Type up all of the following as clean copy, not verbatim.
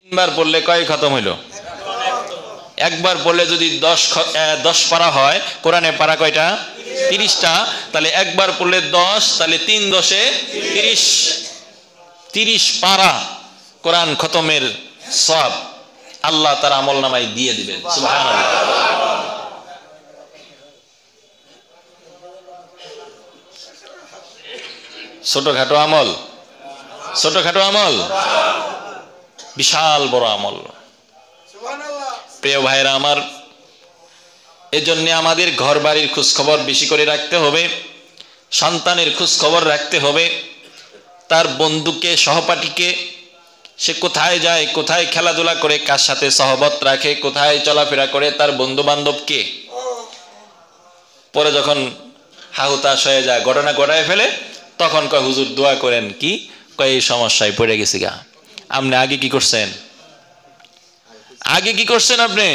তিনবার পড়লে কয় খতম হইল? একবার পড়লে যদি 10 পারা হয়, কোরআনে পারা কয়টা? 30টা। তাহলে একবার পড়লে 10, তাহলে 3 10 30, 30 পারা কোরআন খতমের সওয়াব আল্লাহ তার আমলনামায় দিয়ে দিবেন। সুবহানাল্লাহ। ছোটখাটো আমল, ছোটখাটো আমল, বিশাল বড় আমল। প্রিয় ভাইরা আমার, এজন্য আমাদের ঘর বাড়ির খোঁজ খবর বেশি করে রাখতে হবে, সন্তানের খোঁজ খবর রাখতে হবে, তার বন্ধুকে, সহপাঠীকে, সে কোথায় যায়, কোথায় খেলাধুলা করে, কার সাথে সহবত রাখে, কোথায় চলাফেরা করে, তার বন্ধু বান্ধবকে। পরে যখন হাহুতাশ হয়ে যায়, ঘটনা ঘটায় ফেলে, তখন কয় হুজুর দোয়া করেন। কি কয়? এই সমস্যায় পড়ে গেছি গা। আপনি আগে কি করছেন? আগে কি করছেন? আপনি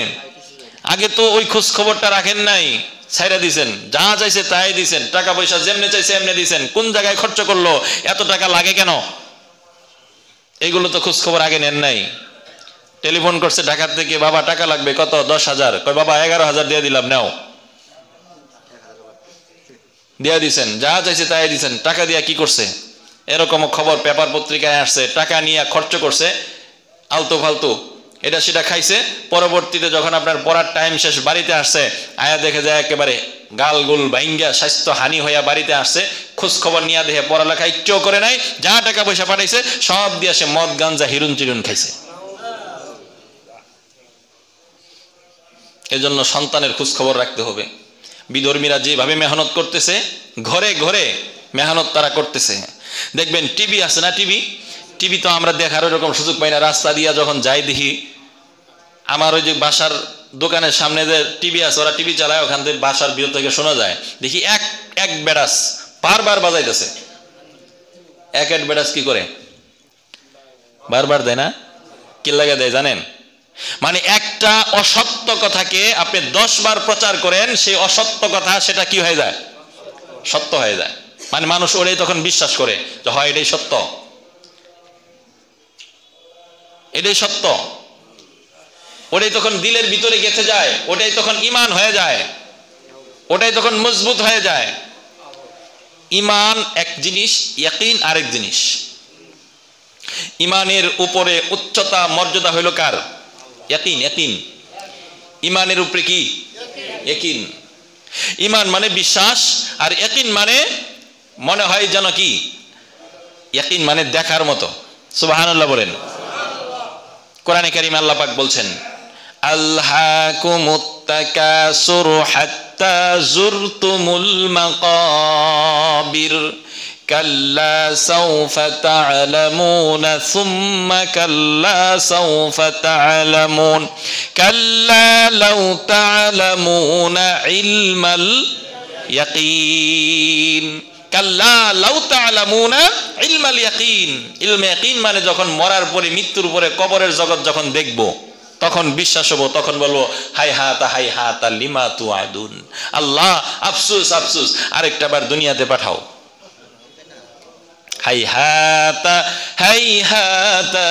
আগে তো ওই খোঁজ খবরটা রাখেন নাই, ছাইরা দিছেন, যা চাইছে তাই দিছেন, টাকা পয়সা যেমনে চাইছে এমনি দিছেন, কোন জায়গায় খরচ করলো, এত টাকা লাগে কেন, এইগুলো তো খোঁজ খবর আগে নেন নাই। টেলিফোন করছে ঢাকা থেকে, বাবা টাকা লাগবে কত? 10,000। কয় বাবা 11,000 দিয়ে দিলাম, নাও। দিয়া দিছেন, যা চাইছে তাই দিছেন, টাকা দিয়া কি করছে? এরকম খবর পেপার পত্রিকায় আসছে, টাকা নিয়ে খরচ করছে আলতু ফালতু, এটা সেটা খাইছে। পরবর্তীতে যখন আপনার পড়ার টাইম শেষ, বাড়িতে আসছে, আয়া দেখে যায় একেবারে গালগুল ভাঙ্গা স্বাস্থ্য হানি হইয়া বাড়িতে আসছে। খোঁজ খবর নিয়ে দেখে পড়ালেখা একটুও করে নাই, যা টাকা পয়সা পাঠাইছে সব দিয়ে সে মদ গাঞ্জা হিরুন চিরুন খাইছে। এজন্য সন্তানের খোঁজ খবর রাখতে হবে। বিধর্মীরা যেভাবে মেহনত করতেছে, ঘরে ঘরে মেহনত তারা করতেছে। দেখবেন টিভি আছে না, টিভি তো আমরা দেখার ওরকম সুযোগ পাই না। রাস্তা দিয়া যখন যাই দেখি, আমার ওই যে বাসার দোকানের সামনে যে টিভি আছে, ওরা টিভি চালায়, ওখান থেকে বাসার ভিতর থেকে শোনা যায়, দেখি এক বেড়াস বারবার বাজাইতেছে। এক বেড়াস কি করে? বারবার দেয় না? কি লাগে দেয় জানেন? মানে একটা অসত্য কথাকে আপনি 10 বার প্রচার করেন, সেই অসত্য কথা সেটা কি হয়ে যায়? সত্য হয়ে যায়। মানে মানুষ ওটাই তখন বিশ্বাস করে যে হয় এটাই সত্য, এটাই সত্য। ওটাই তখন দিলের ভিতরে গেঁথে যায়, ওটাই তখন ঈমান হয়ে যায়, ওটাই তখন মজবুত হয়ে যায়। ঈমান এক জিনিস, ইয়াকিন আরেক জিনিস। ঈমানের উপরে উচ্চতা মর্যাদা হইল কার? ইয়াকিন। ইয়াকিন। ঈমানের উপরে কি? ইয়াকিন। ঈমান মানে বিশ্বাস, আর ইয়াকিন মানে মনে হয় যেন কি? ইয়াকিন মানে দেখার মতো। সুবহানাল্লাহ বলেন। কোরআনে কারীমে আল্লাহ পাক বলছেন, আলহাকুমুত তাকাসুর হাত্তা যুরতুমুল মাকাবির কাল্লা সাউফা তা'লামুনা সুম্মা কাল্লা সাউফা তা'লামুন কাল্লা লাউ তা'লামুনা ইলমাল ইয়াকিন কাল্লা লাউ তা'লামুনা ইলমাল ইয়াকিন। ইলমে ইয়াকিন মানে যখন মরার পরে, মৃত্যুর পরে, কবরের জগৎ যখন দেখব, তখন বিশ্বাস হবো, তখন বলবো হাই হাতা লিমা তুআদুন। আল্লাহ আফসোস আফসোস, আরেকটা বার দুনিয়াতে পাঠাও। হাই হাতা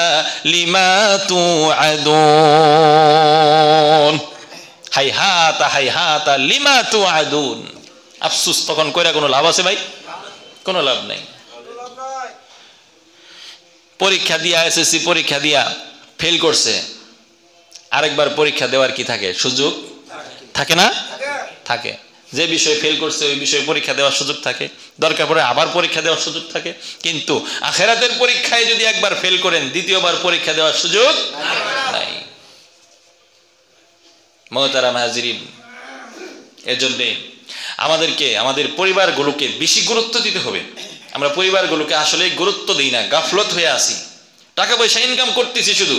লিমা তুআদুন, হাই হাতা লিমা তুআদুন। আফসোস তখন কইরা কোনো লাভ আছে ভাই? কোনো লাভ নাই। পরীক্ষা দিয়া, এসএসসি পরীক্ষা দিয়া ফেল করছে, আরেকবার পরীক্ষা দেওয়ার কি থাকে? সুযোগ থাকে না? থাকে। যে বিষয়ে ফেল করছে ওই বিষয়ে পরীক্ষা দেওয়ার সুযোগ থাকে, দরকার পড়ে আবার পরীক্ষা দেওয়ার সুযোগ থাকে। কিন্তু আখিরাতের পরীক্ষায় যদি একবার ফেল করেন, দ্বিতীয়বার পরীক্ষা দেওয়ার সুযোগ নাই। মুহতারাম হাজিরিন, এজন্য আমাদেরকে আমাদের পরিবারগুলোকে বেশি গুরুত্ব দিতে হবে। আমরা পরিবারগুলোকে আসলে গুরুত্ব দিই না, গাফলত হয়ে আসি। টাকা পয়সা ইনকাম করতেছি, শুধু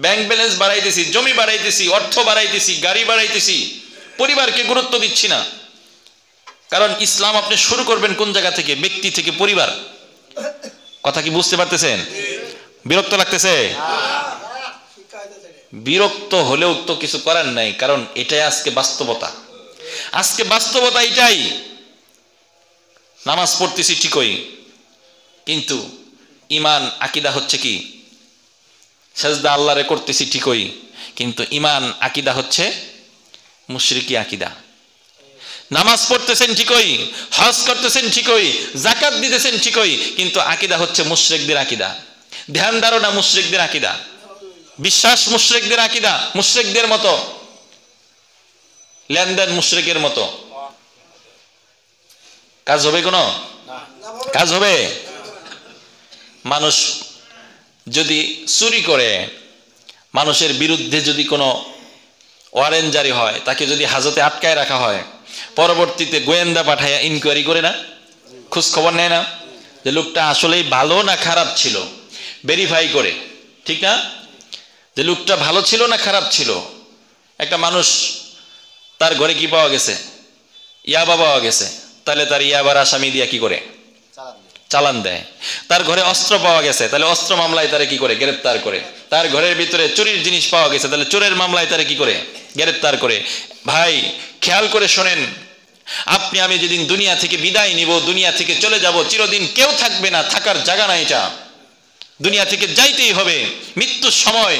ব্যাংক ব্যালেন্স বাড়াইতেছি, জমি বাড়াইতেছি, অর্থ বাড়াইতেছি, গাড়ি বাড়াইতেছি, পরিবারকে গুরুত্ব দিচ্ছি না। কারণ ইসলাম আপনি শুরু করবেন কোন জায়গা থেকে? ব্যক্তি থেকে, পরিবার। কথা কি বুঝতে পারতেছেন? বিরক্ত লাগতেছে? বিরক্ত হলেও তো কিছু করার নাই, কারণ এটাই আজকে বাস্তবতা। আজকে বাস্তবতা এটাই। নামাজ পড়তেছি ঠিকই, কিন্তু ঈমান আকীদা হচ্ছে কি? সেজদা আল্লাহরে করতেছি ঠিকই, কিন্তু ইমান আকীদা হচ্ছে মুশরিকি আকীদা। নামাজ পড়তেছেন ঠিকই, হজ করতেছেন ঠিকই, যাকাত দিতেছেন ঠিকই, কিন্তু আকীদা হচ্ছে মুশরিকদের আকীদা। ধ্যান ধারণা মুশরিকদের আকীদা, বিশ্বাস মুশরিকদের আকীদা, মুশরিকদের মতো, লেনদেন মুশরিকের মতো। কাজ হবে? কোনো কাজ হবে? মানুষ যদি চুরি করে, মানুষের বিরুদ্ধে যদি কোনো ওয়ারেন্ট জারি হয়, তাকে যদি হাজতে আটকায় রাখা হয়, পরবর্তীতে গোয়েন্দা পাঠায় ইনকোয়ারি করে না, খোঁজ খবর নেয় না যে লোকটা আসলেই ভালো না খারাপ ছিল, ভেরিফাই করে, ঠিক না? যে লোকটা ভালো ছিল না খারাপ ছিল। একটা মানুষ তার ঘরে কি পাওয়া গেছে? ইয়াবা পাওয়া গেছে, তাহলে তার ইয়াবার আসামি দিয়া কি করে? চালান দেয়। তার ঘরে অস্ত্র পাওয়া গেছে, তাহলে অস্ত্র মামলায় তারে কি করে? গ্রেফতার করে। তার ঘরের ভিতরে চুরির জিনিস পাওয়া গেছে, তাহলে চোরের মামলায় তারে কি করে? গ্রেফতার করে। ভাই খেয়াল করে শোনেন, আপনি আমি যেদিন দুনিয়া থেকে বিদায় নিব, দুনিয়া থেকে চলে যাব, চিরদিন কেউ থাকবে না, থাকার জায়গা নাই। এটা দুনিয়া থেকে যাইতেই হবে। মৃত্যুর সময়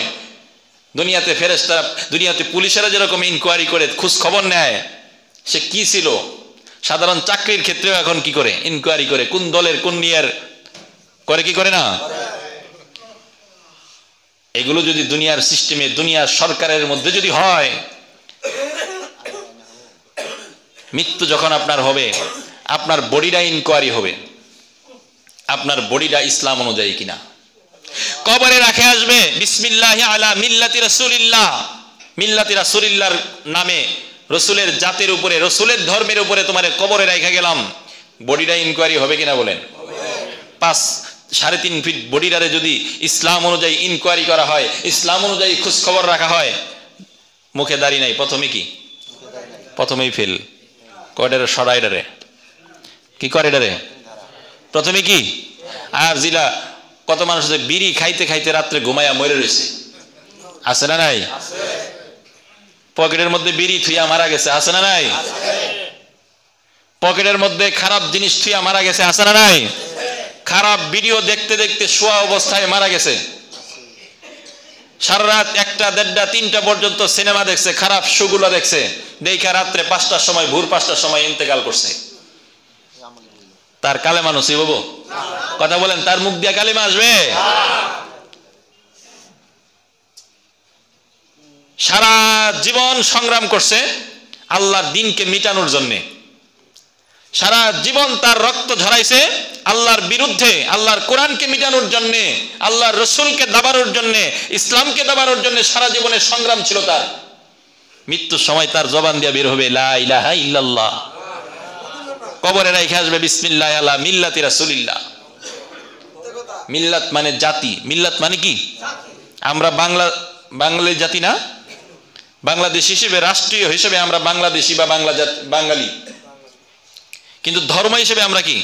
দুনিয়াতে ফেরেশতারা, দুনিয়াতে পুলিশেরা যেরকম ইনকোয়ারি করে খোঁজ খবর নেয় সে কি ছিল, সাধারণ চাকরির ক্ষেত্রেও এখন কি করে? ইনকোয়ারি করে, কোন দলের কোন নিয়ার করে, কি করে না? এগুলো যদি দুনিয়ার সিস্টেমে, দুনিয়ার সরকারের মধ্যে যদি হয়, মৃত্যু যখন আপনার হবে, আপনার বডিটা ইনকোয়ারি হবে, আপনার বডিটা ইসলাম অনুযায়ী কিনা। কবরে রাখে আসবে বিসমিল্লাহি আলা মিল্লাতি রাসূলিল্লাহ, মিল্লাতি রাসূলিল্লাহর নামে, রসুলের জাতের উপরে, রসুলের ধর্মের উপরে তোমার কবরে রাখা গেলাম, বডিটা ইনকোয়ারি হবে কিনা বলেন? 5-3.5 ফিট বডিটারে যদি ইসলাম অনুযায়ী ইনকোয়ারি করা হয়, ইসলাম অনুযায়ী খোঁজ খবর রাখা হয়, মুখে দাড়ি নাই, প্রথমে কি? প্রথমেই ফেল। কয়টারে সরাইডারে কি করে? ডারে প্রথমে কি? আর জিলা কত মানুষ আছে বিড়ি খাইতে খাইতে রাত্রে ঘুমাইয়া মরে রয়েছে, আছে না নাই? পকেটের মধ্যে বিড়ি থুইয়া মারা গেছে, আছে না নাই? পকেটের মধ্যে খারাপ জিনিস থুইয়া মারা গেছে, আছে না নাই? খারাপ ভিডিও দেখতে দেখতে শোয়া অবস্থায় মারা গেছে, সারা রাত 1টা, 1.5টা, 3টা পর্যন্ত সিনেমা দেখছে, খারাপ শোগুলো দেখছে, দেখা রাত্রে 5টার সময়, ভোর 5টার সময় ইন্তেকাল করছে। তার কালেমা নসিব হবো? কথা বলেন, তার মুখ দিয়া কালেমা আসবে? সারা জীবন সংগ্রাম করছে আল্লাহর দ্বীনকে মিটানোর জন্য, সারা জীবন তার রক্ত ঝরাইছে আল্লাহর বিরুদ্ধে, আল্লাহর কোরআনকে মিটানোর জন্য, আল্লাহর রসুলকে দাবানোর জন্য, ইসলামকে দাবানোর জন্য সারা জীবনের সংগ্রাম ছিল তার। মৃত্যুর সময় তার জবান দিয়া বের হবে লা ইলাহা ইল্লাল্লাহ, কবরে রাইখা আসবে বিসমিল্লাহ আলা মিল্লাতি রাসূলিল্লাহ। মিল্লাত মানে জাতি, মিল্লাত মানে কি? আমরা বাঙালি জাতি না, বাংলাদেশ হিসেবে, রাষ্ট্রীয় হিসেবে আমরা বাংলাদেশি বা বাঙালি, কিন্তু ধর্ম হিসেবে আমরা কি?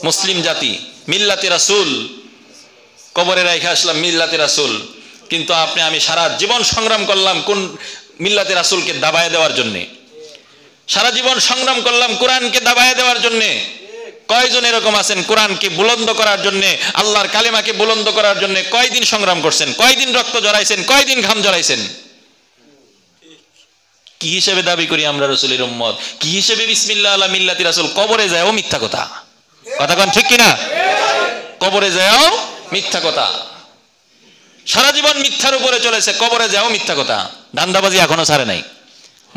মুসলিম জাতি। মিল্লাতে রাসূল, কবরে রাইখা আসলাম মিল্লাতে রাসূল, কিন্তু আপনি আমি সারা জীবন সংগ্রাম করলাম কোন? মিল্লাতে রাসূলকে দাবায় দেওয়ার জন্য। সারা জীবন সংগ্রাম করলাম কোরআনকে দাবায় দেওয়ার জন্য। কয়জন এরকম আছেন কোরআনকে বুলন্দ করার জন্য, আল্লাহর কালেমাকে বুলন্দ করার জন্য কয়দিন সংগ্রাম করছেন, কয়দিন রক্ত জড়াইছেন, কয়দিন ঘাম জড়াইছেন? কি হিসেবে দাবি করি আমরা রসুলের উম্মত? কি হিসেবে বিসমিল্লাহ আলা মিল্লাতি রাসূল? কবরে যায়ও মিথ্যা কথা, কথা কোন ঠিক কিনা? কবরে যায়ও মিথ্যা কথা, সারা জীবন মিথ্যার উপরে চলেছে, কবরে যায়ও মিথ্যা কথা। দান্দাবাজি এখনো ছাড়ে নাই।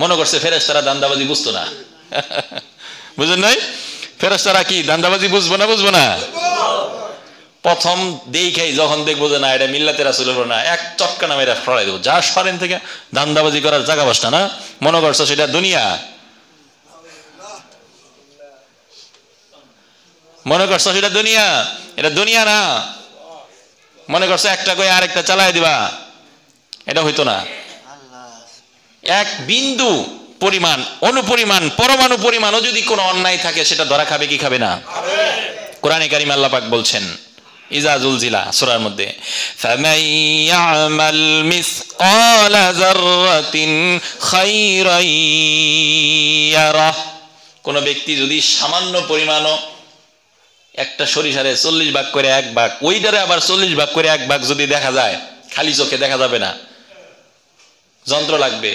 মনে করছে ফেরেশতারা দান্দাবাজি বুঝতো না, বুঝেন নাই? ফেরেশতারা কি দান্দাবাজি বুঝবো না? বুঝবো না। প্রথম দেখাই যখন দেখবো যে না এটা মিল্লাতে রাসূলের না, এক চটকা নামে এটা ফড়াই দেবো, যা সরেন থেকে। দান্দাবাজি করার জায়গা বসটা না, মনে করছো সেটা দুনিয়া, মনে করছো সেটা দুনিয়া, এটা দুনিয়া না। মনে করছো একটা কই আরেকটা চালাই দিবা, এটা হইতো না। এক বিন্দু পরিমাণ, অনুপরিমাণ, পরমাণু পরিমাণও যদি কোনো অন্যায় থাকে সেটা ধরা খাবে কি খাবে না? কোরআনে কারিমে আল্লাহ পাক বলছেন ইজা জুলজিলা সূরার মধ্যে, ফামান ইয়ামাল মিসকালা যাররাতিন খায়রান ইয়ারা, কোন ব্যক্তি যদি সামান্য পরিমাণও, একটা সরিষারে 40 ভাগ করে 1 ভাগ, ওইটারে আবার 40 ভাগ করে 1 ভাগ যদি দেখা যায়, খালি চোখে দেখা যাবে না, যন্ত্র লাগবে।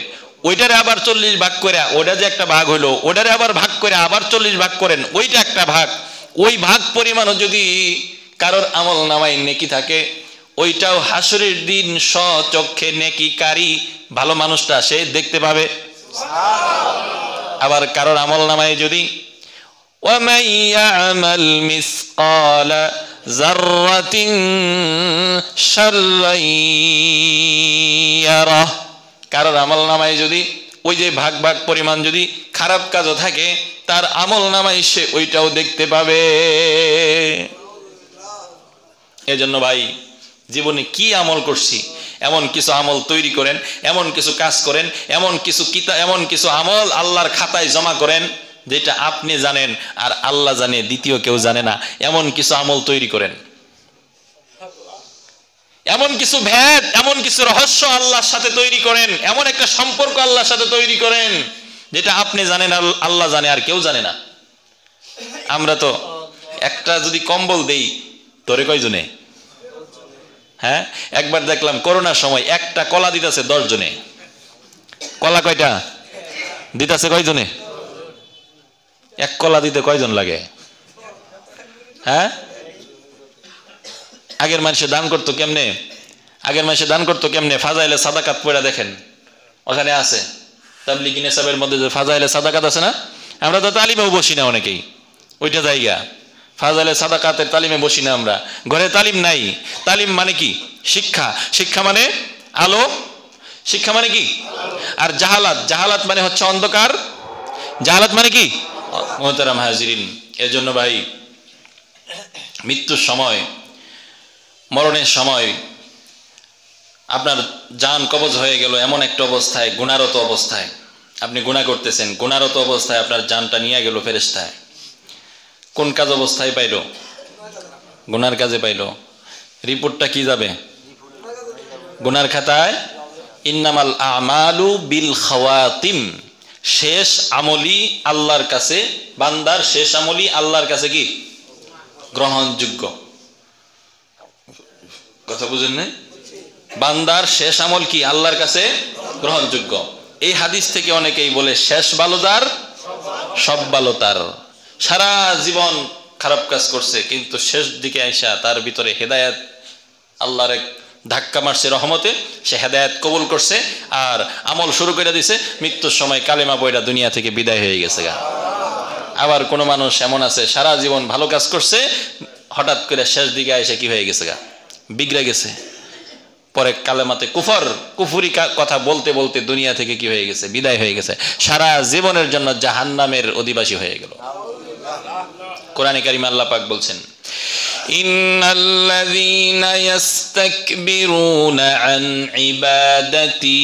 ওইটারে আবার 40 ভাগ করে, ওটা যে একটা ভাগ হলো, ওটারে আবার ভাগ করে আবার 40 ভাগ করেন, ওইটা একটা ভাগ। ওই ভাগ পরিমাণও যদি কারোর আমল নামায় নেকি থাকে, ওইটাও হাসরের দিন স্বচক্ষে নেকিকারী ভালো মানুষটা সে দেখতে পাবে। আবার কারোর আমল নামায় যদি وَمَن يَعْمَلْ مِثْقَالَ ذَرَّةٍ شَرًّا يَرَهُ, কারোর আমল নামায় যদি ওই যে ভাগ ভাগ পরিমাণ যদি খারাপ কাজও থাকে, তার আমল নামায় সে ওইটাও দেখতে পাবে। এজন্য ভাই, জীবনে কি আমল করছি, এমন কিছু আমল তৈরি করেন, এমন কিছু কাজ করেন, এমন কিছু আমল আল্লাহর খাতায় জমা করেন যেটা আপনি জানেন আর আল্লাহ জানে, দ্বিতীয় কেউ জানে না। এমন কিছু আমল তৈরি করেন, এমন কিছু ভেদ, এমন কিছু রহস্য আল্লাহর সাথে তৈরি করেন, এমন একটা সম্পর্ক আল্লাহর সাথে তৈরি করেন যেটা আপনি জানেন আর আল্লাহ জানে আর কেউ জানে না। আমরা তো একটা যদি কম্বল দেই, তোরে কয়জনে? হ্যাঁ, একবার দেখলাম করোনার সময় একটা কলা দিতেছে 10 জনে। কলা কয়টা দিতেছে? কয়জনে? এক কলা দিতে কয়জন লাগে? হ্যাঁ, আগের মানুষে দান করতো কেমনে? আগের মানুষে দান করতো কেমনে? ফাজাইলে সাদাকাত পড়া দেখেন, ওখানে আছে তাবলীগী নিসাবের মধ্যে যে ফাজাইলে সাদাকাত আছে না, আমরা তো তালিমেও বসি না অনেকেই, ওইটা জায়গা ফাজাইলে সাদাকাতের তালিমে বসি না আমরা। ঘরে তালিম নাই। তালিম মানে কি? শিক্ষা। শিক্ষা মানে আলো। শিক্ষা মানে কি? আর জাহালাত, জাহালাত মানে হচ্ছে অন্ধকার। জাহালাত মানে কি? মোহতারাম হাজিরিন, এজন্য ভাই, মৃত্যুর সময়, মরণের সময় আপনার জান কবজ হয়ে গেল এমন একটা অবস্থায়, গুনারত অবস্থায়, আপনি গুনাহ করতেছেন, গুনারত অবস্থায় আপনার জানটা নিয়ে গেল ফেরেশতায়। কোন কাজ অবস্থায় পাইল? গুনার কাজে পাইল। রিপোর্টটা কি যাবে? গুনার খাতায়। ইন্নামাল আমালু বিল খাওয়াতিম, শেষ আমলি আল্লাহর কাছে, বান্দার শেষ আমলি আল্লাহর কাছে কি গ্রহণযোগ্য। কথা বুঝেন না? বান্দার শেষ আমল কি আল্লাহর কাছে গ্রহণযোগ্য। এই হাদিস থেকে অনেকেই বলে শেষ ভালো যার সব ভালো তার। সারা জীবন খারাপ কাজ করছে, কিন্তু শেষ দিকে আইসা তার ভিতরে হেদায়েত, আল্লাহর এক ধাক্কা মারছে রহমতে, সে হেদায়েত কবুল করছে আর আমল শুরু করে দিছে। মৃত্যুর সময় কালেমা পড়া দুনিয়া থেকে বিদায় হয়ে গেছে গা। আবার কোনো মানুষ এমন আছে সারা জীবন ভালো কাজ করছে, হঠাৎ করে শেষ দিকে এসে কি হয়ে গেছে গা, বিগড়ে গেছে। পরে কালেমাতে কুফরি কথা বলতে বলতে দুনিয়া থেকে কি হয়ে গেছে, বিদায় হয়ে গেছে। সারা জীবনের জন্য জাহান্নামের অধিবাসী হয়ে গেল। কোরআনে কারিমে আল্লাহ পাক বলছেন, ইন্নাল্লাযীনা ইস্তাকবিরুনা আন ইবাদাতি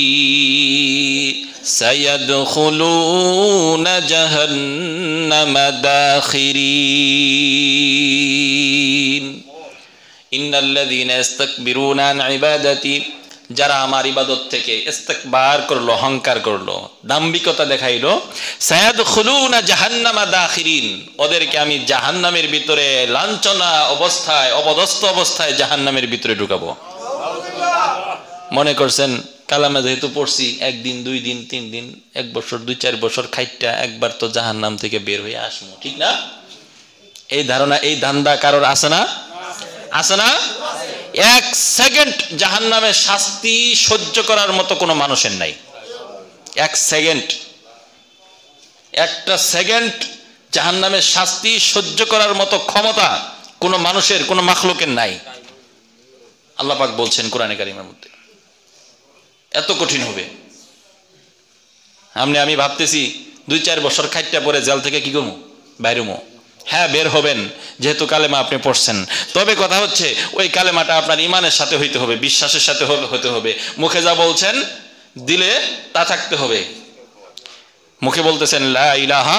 সায়াদখুলুনা জাহান্নামা দাখিরিন। ইন্নাল্লাযীনা ইস্তাকবিরুনা আন ইবাদাতি, যারা আমার ইবাদত থেকে ইস্তিকবার করলো, অহংকার করলো, দাম্ভিকতা দেখাইলো, সায়াদখুলুনা জাহান্নামা দাখিরিন, ওদেরকে আমি জাহান্নামের ভিতরে লাঞ্ছনা অবস্থায়, অপদস্থ অবস্থায় জাহান্নামের ভিতরে ঢুকাবো। মনে করছেন কালামা যেহেতু পড়ছি, 1 দিন 2 দিন 3 দিন 1 বছর 2-4 বছর খাইটা একবার তো জাহান্নাম থেকে বের হয়ে আসবো, ঠিক না? এই ধারণা, এই ধান্দা কারোর আছে না? আছে না? 1 সেকেন্ড জাহান্নামের শাস্তি সহ্য করার মতো কোনো মানুষের নাই। 1 সেকেন্ড, একটা সেকেন্ড জাহান্নামের শাস্তি সহ্য করার মতো ক্ষমতা কোনো মানুষের, কোনো মাখলুকের নাই। আল্লাহ পাক বলছেন কোরআনে কারিমের মধ্যে, এত কঠিন হবে। আমি ভাবতেছি 2-4 বছর খাইটা পরে জেল থেকে কি করবো, বাইরেমো। হ্যাঁ, বের হবেন, যেহেতু কালেমা আপনি পড়ছেন। তবে কথা হচ্ছে ওই কালেমাটা আপনার ইমানের সাথে হইতে হবে, বিশ্বাসের সাথে হতে হবে। মুখে যা বলছেন দিলে তা থাকতে হবে। মুখে বলতেছেন লা ইলাহা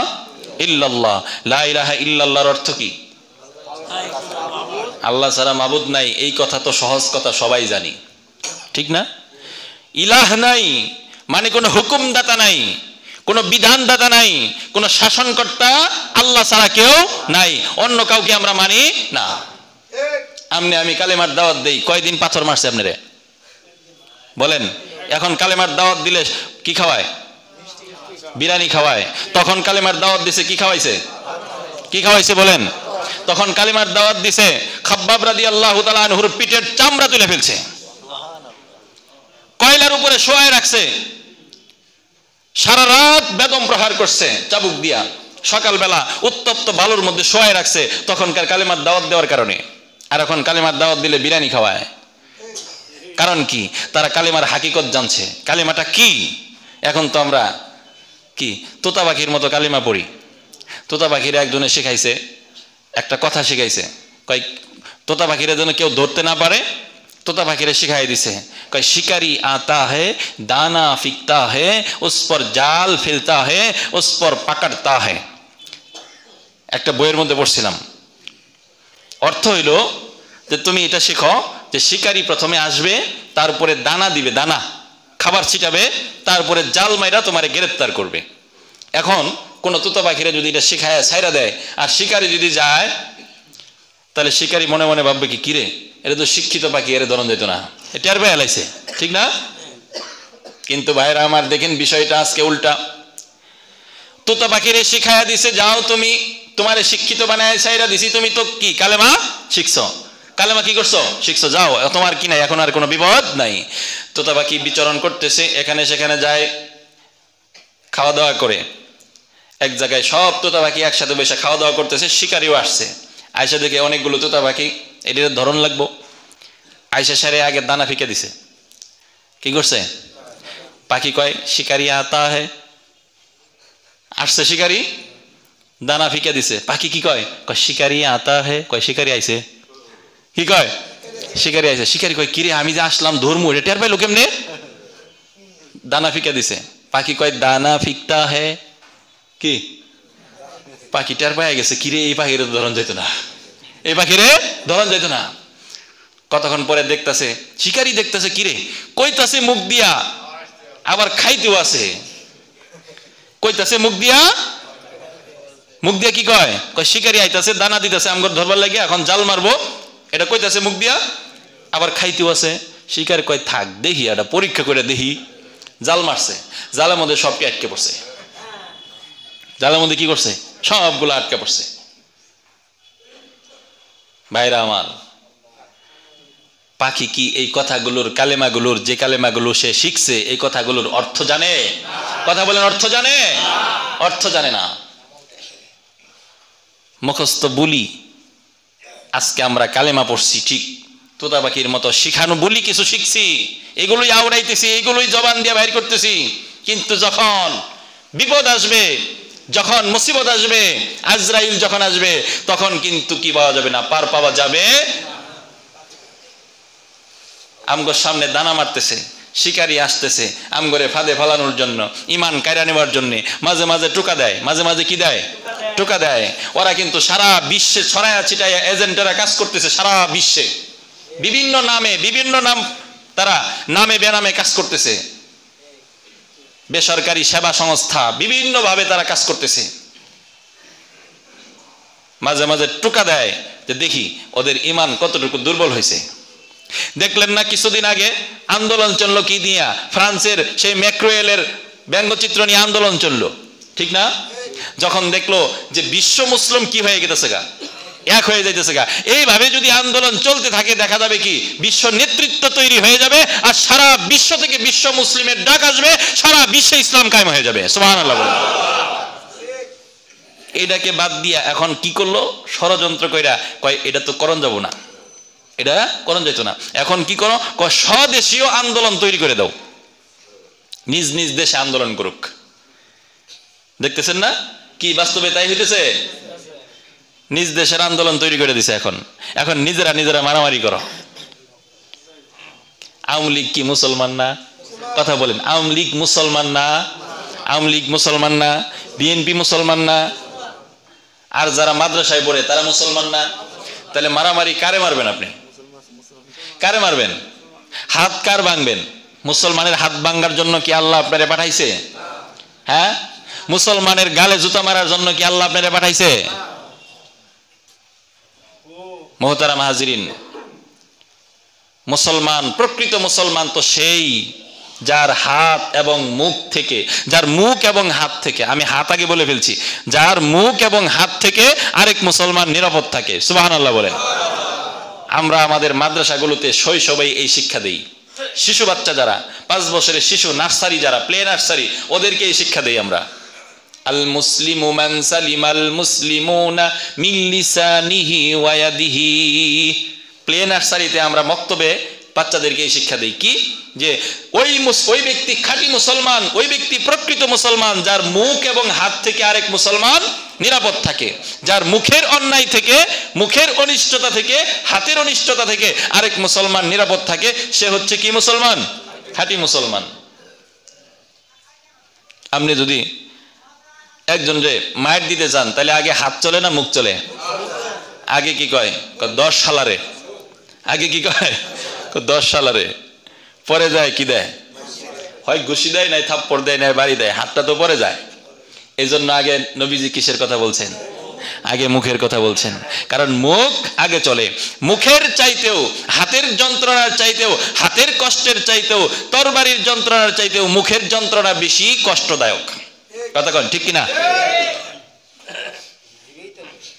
ইল্লাল্লাহ, লা ইলাহা ইল্লাল্লাহর অর্থ কি? আল্লাহ ছাড়া মাবুদ নাই। এই কথা তো সহজ কথা, সবাই জানি, ঠিক না? ইলাহ নাই মানে কোনো হুকুমদাতা নাই, কোনো বিধানদাতা নাই, কোনো শাসনকর্তা আল্লাহ ছাড়া কেউ নাই, অন্য কাউকে আমরা মানি না। আমি কালেমার দাওয়াত দেই, কয়দিন পাথর মারছে আপনারে? বলেন এখন কালেমার দাওয়াত দিলে কি খাওয়ায়? বিরিয়ানি খাওয়ায়। তখন কালেমার দাওয়াত দিছে কি খাওয়াইছে? কি খাওয়াইছে বলেন? তখন কালেমার দাওয়াত দিছে খাব্বাব রাদিয়াল্লাহু তাআলা আনহুর পিঠের চামড়া তুলে ফেলছে, কয়লার উপরে শোয়ায় রাখছে, সারা রাত বেদম প্রহার করছে চাবুক দিয়া, সকালবেলা উত্তপ্ত বালুর মধ্যে শোয়ায় রাখছে তখনকার কালেমার দাওয়াত দেওয়ার কারণে। আর এখন কালেমার দাওয়াত দিলে বিরিয়ানি খাওয়ায়। কারণ কি? তারা কালেমার হাকিকত জানছে। কালেমাটা কি? এখন তো আমরা কি তোতা পাখির মতো কালেমা পড়ি। তোতা পাখিরা একজনে শিখাইছে, একটা কথা শিখাইছে, কয় তোতা পাখিরা যেন কেউ ধরতে না পারে, তোতা পাখিরা শিখাই দিছে, কয় শিকারি আতা হে দানা ফিকতা হে উস পর জাল ফেলতা হে উস পর পাকড়তা হে। একটা বইয়ের মধ্যে পড়ছিলাম। অর্থ হইল যে তুমি এটা শিখো যে শিকারি প্রথমে আসবে, তারপরে দানা দিবে, দানা খাবার ছিটাবে, তারপরে জাল মাইরা তোমারে গ্রেফতার করবে। এখন কোন তোতা পাখিরা যদি এটা শিখায় ছাইরা দেয় আর শিকারি যদি যায়, তাহলে শিকারি মনে মনে ভাববে কি কিরে এটা তো শিক্ষিত পাখি, এর ধরন যেত না, টের পেয়ে লাইছে, ঠিক না? কিন্তু ভাইরা আমার দেখেন বিষয়টা আজকে উল্টা। তোতা পাখিরে শিখায়া দিছে যাও তুমি, তোমারে শিক্ষিত বানায় ছাইরা দিছি, তুমি তো কি কালেমা শিখছো, কালেমা কি করছো শিখছো, যাও তোমার কি নাই, এখন আর কোনো বিপদ নাই। তোতা পাখি বিচরণ করতেছে, এখানে সেখানে যায়, খাওয়া দাওয়া করে। এক জায়গায় সব তোতা পাখি একসাথে বসে খাওয়া দাওয়া করতেছে, শিকারিও আসছে। আয়সা দেখে অনেকগুলো তোতা পাখি, এটির ধরন লাগবো। আয়সা সারে আগে দানা ফিকে দিছে। কি করছে? পাখি কয় শিকারি আতা হে, আসছে শিকারি, দানা ফিকে দিছে। পাখি কি কয়? কয় শিকারি আতা হে, কয় শিকারি আইছে। কি কয়? শিকারি আইছে। শিকারি কয় কিরে আমি যে আসলাম ধর্ম, এটা টের পাইলো কেমনে? দানা ফিকে দিছে। পাখি কয় দানা ফিকতা হে। কি? পাখি টের পাই গেছে কিরে এই পাখির ধরন যেত না, এই পাখিরে ধরন যেত না। কতক্ষণ পরে দেখতেছে শিকারি, দেখতেছে কিরে কইতাছে মুখ দিয়া, আবার খাইতেও আছে। কইতাছে মুখ দিয়া, মুখ দিয়া কি কয়? কয় শিকারি আইতাছে দানা দিতেছে আমগর ধরবার লাগে, এখন জাল মারবো, এটা কইতাছে মুখ দিয়া, আবার খাইতেও আছে। শিকারি কয় থাক দেখি, এটা পরীক্ষা করে দেখি। জাল মারছে, জালের মধ্যে সবকে আটকে পড়ছে। জালের মধ্যে কি করছে? সবগুলো আটকে পড়ছে। ভাইরা আমার, পাখি কি এই কথাগুলোর, কালেমাগুলোর, যে কালেমাগুলো সে শিখছে এই কথাগুলোর অর্থ জানে? কথা বলেন, অর্থ জানে? অর্থ জানে না, মুখস্থ বলি। আজকে আমরা কালেমা পড়ছি ঠিক, তোতা পাখির মতো শিখানো বলি কিছু শিখছি, এগুলোই আওড়াইতেছি, এগুলোই জবান দিয়ে বাইর করতেছি। কিন্তু যখন বিপদ আসবে, যখন মুসিবত আসবে, আজরাইল যখন আসবে, তখন কিন্তু কি পাওয়া যাবে না, পার পাওয়া যাবে। আমগোর সামনে দানা মারতেছে, শিকারি আসতেছে আমগরে ফাঁদে ফালানোর জন্য, ইমান কায়রা নেওয়ার জন্য। মাঝে মাঝে টোকা দেয়, মাঝে মাঝে কি দেয়? টোকা দেয়। ওরা কিন্তু সারা বিশ্বে ছড়ায়া ছিটায়া এজেন্টেরা কাজ করতেছে, সারা বিশ্বে বিভিন্ন নামে, বিভিন্ন নাম, তারা নামে বেনামে কাজ করতেছে। বেসরকারি সেবা সংস্থা বিভিন্ন ভাবে তারা কাজ করতেছে। মাঝে মাঝে টোকা দেয় যে দেখি ওদের ইমান কতটুকু দুর্বল হয়েছে। দেখলেন না কিছুদিন আগে আন্দোলন চললো কি দিয়া? ফ্রান্সের সেই ম্যাক্রোয়েলের ব্যঙ্গচিত্র নিয়ে আন্দোলন চললো, ঠিক না? যখন দেখলো যে বিশ্ব মুসলিম কি হয়ে গেছে গা, এক হয়ে যাইতেছে গা, এইভাবে যদি আন্দোলন চলতে থাকে দেখা যাবে কি বিশ্ব নেতৃত্ব তৈরি হয়ে যাবে, আর সারা বিশ্ব থেকে বিশ্ব মুসলিমের ডাক আসবে, সারা বিশ্বে ইসলাম কায়েম হয়ে যাবে। সুবহানাল্লাহ। এটাকে বাদ দিয়া এখন কি করলো? ষড়যন্ত্র কইরা কয় এটা তো করণ যাব না, এটা করণ যেত না। এখন কি করো? স্বদেশীয় আন্দোলন তৈরি করে দাও, নিজ নিজ দেশে আন্দোলন করুক। দেখতেছেন না কি বাস্তবে তাই হইতেছে? নিজ দেশের আন্দোলন তৈরি করে দিছে। এখন এখন নিজেরা নিজেরা মারামারি করো। আওয়ামী লীগ কি মুসলমান না? কথা বলেন, আওয়ামী লীগ মুসলমান না? আওয়ামী লীগ মুসলমান না? বিএনপি মুসলমান না? আর যারা মাদ্রাসায় পড়ে তারা মুসলমান না? তাহলে মারামারি কারে মারবেন আপনি? কারে মারবেন? হাত কার ভাঙবেন? মুসলমানের হাত ভাঙার জন্য কি আল্লাহ আপনারে পাঠাইছে? হ্যাঁ, মুসলমানের গালে জুতা মারার জন্য কি আল্লাহ আপনারে পাঠাইছে? মুহতারাম হাজিরিন, মুসলমান, প্রকৃত মুসলমান তো সেই যার হাত এবং মুখ থেকে, যার মুখ এবং হাত থেকে, আমি হাত আগে বলে ফেলছি, যার মুখ এবং হাত থেকে আরেক মুসলমান নিরাপদ থাকে। সুবহানাল্লাহ বলেন। আমরা আমাদের মাদ্রাসাগুলোতে শৈশবেই এই শিক্ষা দেই। শিশু বাচ্চা যারা 5 বছরের শিশু, নার্সারি যারা, প্লে নার্সারি, ওদেরকে এই শিক্ষা দেই আমরা। আল মুসলিমু মান সালিমাল মুসলিমুনা মিন লিসানিহি ওয়া ইয়াদিহি। প্লে নার্সারিতে আমরা মক্তবে বাচ্চাদেরকে এই শিক্ষা দেই কি, যে ওই ব্যক্তি খাঁটি মুসলমান, ওই ব্যক্তি প্রকৃত মুসলমান যার মুখ এবং হাত থেকে আরেক মুসলমান নিরাপদ থাকে, যার মুখের অন্যায় থেকে, মুখের অনিষ্টতা থেকে, হাতের অনিষ্টতা থেকে আরেক মুসলমান নিরাপদ থাকে, সে হচ্ছে কি মুসলমান? খাঁটি মুসলমান। আপনি যদি একজন রে মায়ের দিতে চান তাহলে আগে হাত চলে না মুখ চলে? আগে কি কয়? 10 সালারে। আগে কি কয়? 10 সালারে। পরে যায় কি দেয়? হয় ঘুষি দেয়, নাই থাপ্পড় দেয়, নাই বাড়ি দেয়, হাতটা তো পরে যায়। এই জন্য আগে নবীজি কিসের কথা বলছেন? আগে মুখের কথা বলছেন, কারণ মুখ আগে চলে। মুখের চাইতেও, হাতের যন্ত্রণার চাইতেও, হাতের কষ্টের চাইতেও, তরবারির যন্ত্রণার চাইতেও মুখের যন্ত্রণা বেশি কষ্টদায়ক। কথা কন ঠিক কিনা?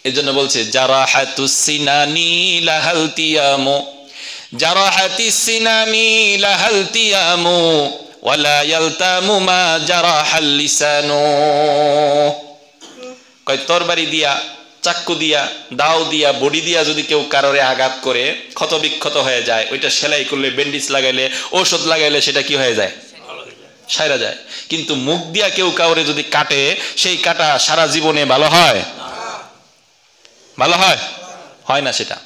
এই জন্য বলছে জারাহাতুস সিনানি লাহাল তিয়ামু, জারাহাতিস সিনানি লাহাল তিয়ামু ওয়ালা ইয়ালতামু মা জারাহাল লিসানু। কয় তরবারি দিয়া, চাক্কু দিয়া, দাও দিয়া, বডি দিয়া যদি কেউ কারোরে আঘাত করে ক্ষত বিক্ষত হয়ে যায়, ওইটা সেলাই করলে, ব্যান্ডেজ লাগাইলে, ঔষধ লাগাইলে সেটা কি হয়ে যায়? সাইরা যায়। কিন্তু মুখ দিয়া কেউ কাউরে যদি কাটে, সেই কাটা সারা জীবনে ভালো হয়? ভালো হয়? হয় না সেটা।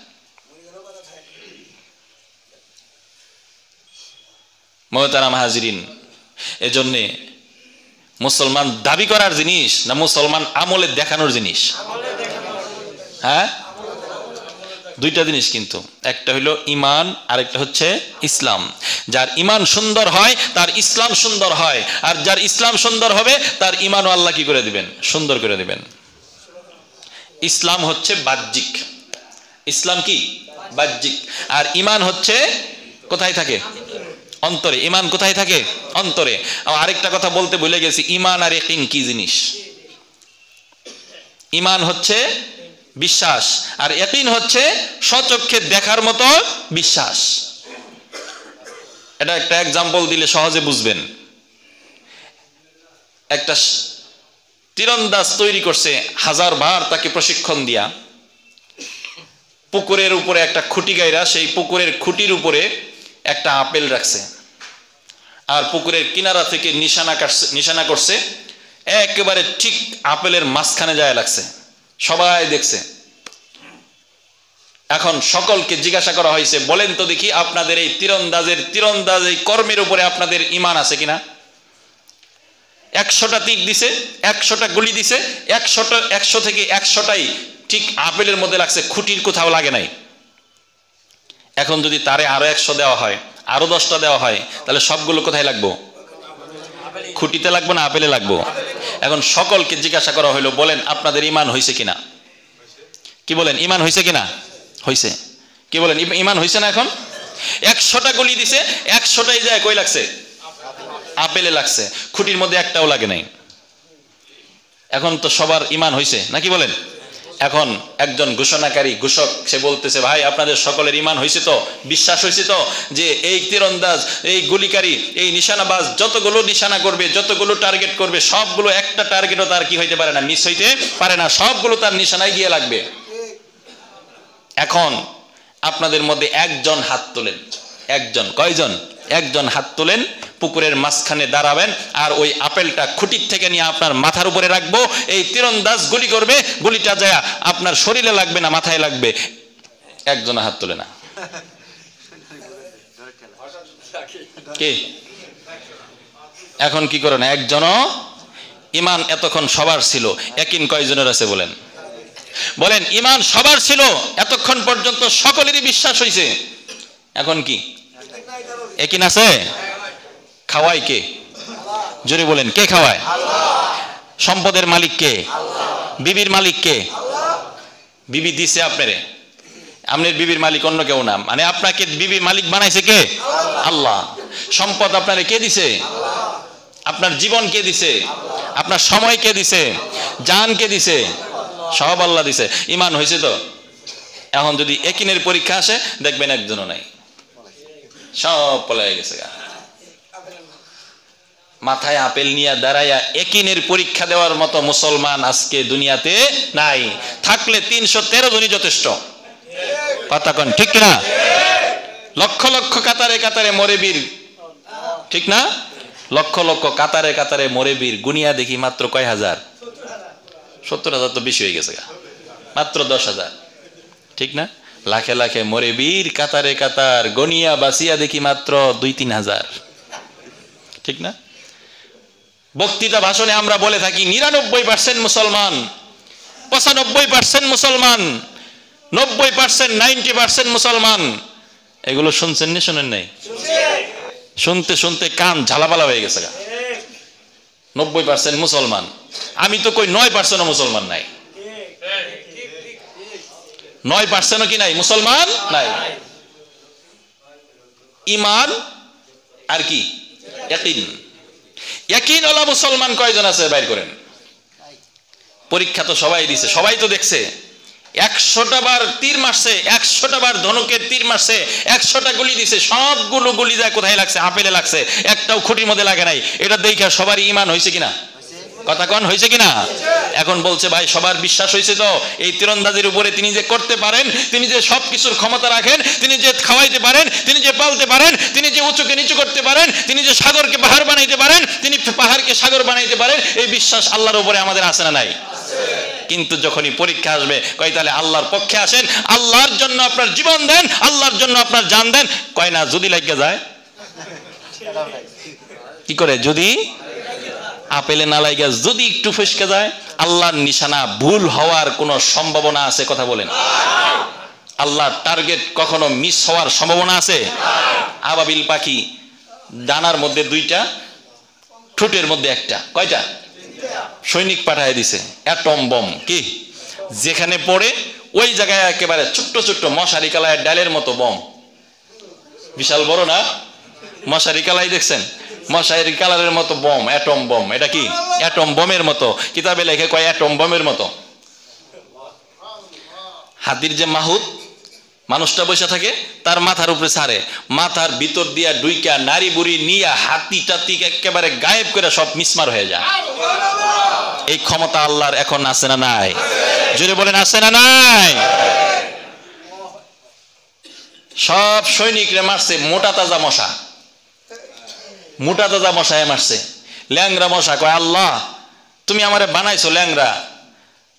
মুহতারাম হাজিরিন, এজন্যে মুসলমান দাবি করার জিনিস না মুসলমান আমলে দেখানোর জিনিস? হ্যাঁ, দুইটা জিনিস কিন্তু। একটা হলো ইমান, আরেকটা হচ্ছে ইসলাম। যার ইমান সুন্দর হয় তার ইসলাম সুন্দর হয়, আর যার ইসলাম সুন্দর হবে তার ইমানও আল্লাহ কি করে দিবেন? সুন্দর করে দিবেন। ইসলাম হচ্ছে বাহ্যিক, ইসলাম কি বাহ্যিক, আর ইমান হচ্ছে কোথায় থাকে? অন্তরে। ইমান কোথায় থাকে? অন্তরে। আরেকটা কথা বলতে ভুলে গেছি, ইমান আর ইয়াকিন কি জিনিস? ইমান হচ্ছে বিশ্বাস, আর ইয়াকিন হচ্ছে স্বচক্ষে দেখার মতো বিশ্বাস। এটা একটা এক্সাম্পল দিলে সহজে বুঝবেন। একটা তীরন্দাজ তৈরি করছে, 1000 বার তাকে প্রশিক্ষণ দিয়া, পুকুরের উপরে একটা খুঁটি গাইরা, সেই পুকুরের খুঁটির উপরে একটা আপেল রাখছে, আর পুকুরের কিনারা থেকে নিশানা করছে, একেবারে ঠিক আপেলের মাঝখানে যায় লাগছে। সবাই দেখছে। এখন সকলকে জিজ্ঞাসা করা হয়েছে, বলেন তো দেখি আপনাদের এই তীরন্দাজ এই কর্মের উপরে আপনাদের ইমান আছে কিনা? 100টা তীর দিছে, 100টা গুলি দিছে, 100 থেকে 100টাই ঠিক আপেলের মধ্যে লাগছে, খুঁটির কোথাও লাগে নাই। এখন যদি তারে আরো 100 দেওয়া হয়, আরো 10টা দেওয়া হয়, তাহলে সবগুলো কোথায় লাগবো? খুঁটিতে লাগবো না আপেলে লাগবো? এখন সকলকে জিজ্ঞাসা করা হলো, বলেন আপনাদের ইমান হয়েছে কিনা? কি বলেন, ইমান হয়েছে কিনা? হয়েছে। কি বলেন, ইমান হয়েছে না? এখন 100টা গুলি দিছে, 100টাই যায় কই লাগছে? আপেলে লাগছে, খুঁটির মধ্যে একটাও লাগে নাই। এখন তো সবার ইমান হয়েছে নাকি বলেন? এখন একজন ঘোষণাকারী, ঘোষক, সে বলতেছে, ভাই আপনাদের সকলের ইমান হয়েছে তো, বিশ্বাস হয়েছে তো, যে এই তীরন্দাজ, এই গুলিকারী, এই নিশানাবাজ যতগুলো নিশানা করবে, যতগুলো টার্গেট করবে, সবগুলো একটা টার্গেটও তার কি হইতে পারে না, মিস হইতে পারে না, সবগুলো তার নিশানায় গিয়ে লাগবে। এখন আপনাদের মধ্যে একজন হাত তোলেন, একজন, কয়জন? একজন হাত তোলেন, পুকুরের মাঝখানে দাঁড়াবেন, আর ওই আপেলটা খুঁটির থেকে নিয়ে আপনার মাথার উপরে রাখবো, এই তীরন্দাজ গুলি করবে, গুলিটা যায় আপনার শরীরে লাগবে না মাথায় লাগবে। একজন হাত তোলে না। কে? এখন কি করে না? একজনও। ইমান এতক্ষণ সবার ছিল, ইয়াকিন কয়জনের আছে বলেন? বলেন, ইমান সবার ছিল, এতক্ষণ পর্যন্ত সকলেরই বিশ্বাস হয়েছে। এখন কি ইয়াকিন আছে? খাওয়ায় কে? জোরে বলেন, কে খাওয়ায়? সম্পদের মালিক কে? বিবির মালিক কে? বিবি দিছে আপনারে, আপনার বিবির মালিক অন্য কেউ না, মানে আপনাকে বিবির মালিক বানাইছে কে? আল্লাহ। সম্পদ আপনারে কে দিছে? আপনার জীবন কে দিছে? আপনার সময় কে দিছে? জান কে দিছে? সব আল্লাহ দিছে। ঈমান হয়েছে তো? এখন যদি একিনের পরীক্ষা আসে দেখবেন একজনও নাই, সব পলায় গেছে। মাথায় আপেল নিয়ে দাঁড়াইয়া একিনের পরীক্ষা দেওয়ার মতো মুসলমান আজকে দুনিয়াতে নাই। থাকলে 313 জনই যথেষ্ট। কথা কোন ঠিক না? লক্ষ লক্ষ কাতারে কাতারে মরে বীর, ঠিক না? লক্ষ লক্ষ কাতারে কাতারে মরে বীর, গুনিয়া দেখি মাত্র কয় হাজার? 70,000 তো বেশি হয়ে গেছে, মাত্র 10,000, ঠিক না? লাখে লাখে মরে বীর কাতারে কাতার, গনিয়া বাসিয়া দেখি মাত্র 2-3 হাজার, ঠিক না? বক্তৃতা ভাষণে আমরা বলে থাকি 99% মুসলমান, 95% মুসলমান, 90%, 90% মুসলমান। এগুলো শুনছেন না শুনেন নাই? শুনতে শুনতে কান ঝালাপালা হয়ে গেছে। 90% মুসলমান, আমি তো কই 9% মুসলমান নাই। 9% কি নাই? মুসলমান নাই। ঈমান আর কি? ইয়াকিন। ইয়াকিন ওয়ালা মুসলমান কয়জন আছে বাইর করেন? পরীক্ষা তো সবাই দিছে, সবাই তো দেখছে। 100টা বার তীর মারছে, 100টা বার ধনুকের তীর মারছে, 100টা গুলি দিছে, সবগুলো গুলি যায় কোথায় লাগছে? আপেলে লাগছে, একটাও খুঁটির মধ্যে লাগে নাই। এটা দেখে সবারই ঈমান হয়েছে কিনা? কথা কোন হয়েছে কিনা? এখন বলছে ভাই সবার বিশ্বাস হয়েছে তো এই তীরন্দাজের উপরে তিনি যে করতে পারেন, তিনি যে সব কিছুর ক্ষমতা রাখেন, তিনি যে খাওয়াইতে পারেন, তিনি যে পালতে পারেন, তিনি যে উঁচুকে নিচু করতে পারেন, তিনি যে সাগরকে পাহাড় বানাইতে পারেন, তিনি পাহাড়কে সাগর বানাইতে পারেন, এই বিশ্বাস আল্লাহর উপরে আমাদের আছে না নাই? কিন্তু যখনই পরীক্ষা আসবে কয় তাহলে আল্লাহর পক্ষে আসেন, আল্লাহর জন্য আপনার জীবন দেন, আল্লাহর জন্য আপনার জান দেন। কয় না যদি লাগিয়ে যায় কি করে? যদি আপেলে না লাগিয়া যদি একটু ফসকে যায়, আল্লাহর নিশানা ভুল হওয়ার কোনো সম্ভাবনা আছে? কথা বলেন। আল্লাহর টার্গেট কখনো মিস হওয়ার সম্ভাবনা আছে? আবাবিল পাখি, ডানার মধ্যে 2টা, ঠোঁটের মধ্যে 1টা, কয়টা? সৈনিক পাঠায় দিছে অ্যাটম বম, কি যেখানে পড়ে ওই জায়গায় একেবারে ছোট্ট ছোট্ট মশারি কালায়ের ডালের মতো বম, বিশাল বড় না? মশারি কালাই দেখছেন? মশারি কালারের মতো বম, অ্যাটম বম। এটা কি? অ্যাটম বমের মতো। কিতাবে লেখে কয় অ্যাটম বমের মতো। হাতির যে মাহুত মানুষটা বসে থাকে তার মাথার উপরে ছাড়ে, মাথার ভিতর দিয়া ডুইকা নারী বুড়ি নিয়ে হাতি টাতি একেবারে গায়েব করে সব মিসমার হয়ে যায়। এই ক্ষমতা আল্লাহর এখন আছে না নাই? জোরে বলেন আছে না নাই? সব সৈনিকরে মারছে মোটা তাজা মশা, মোটা তাজা মশায় মারছে। ল্যাংরা মশা কয় আল্লাহ তুমি আমারে বানাইছো ল্যাংরা,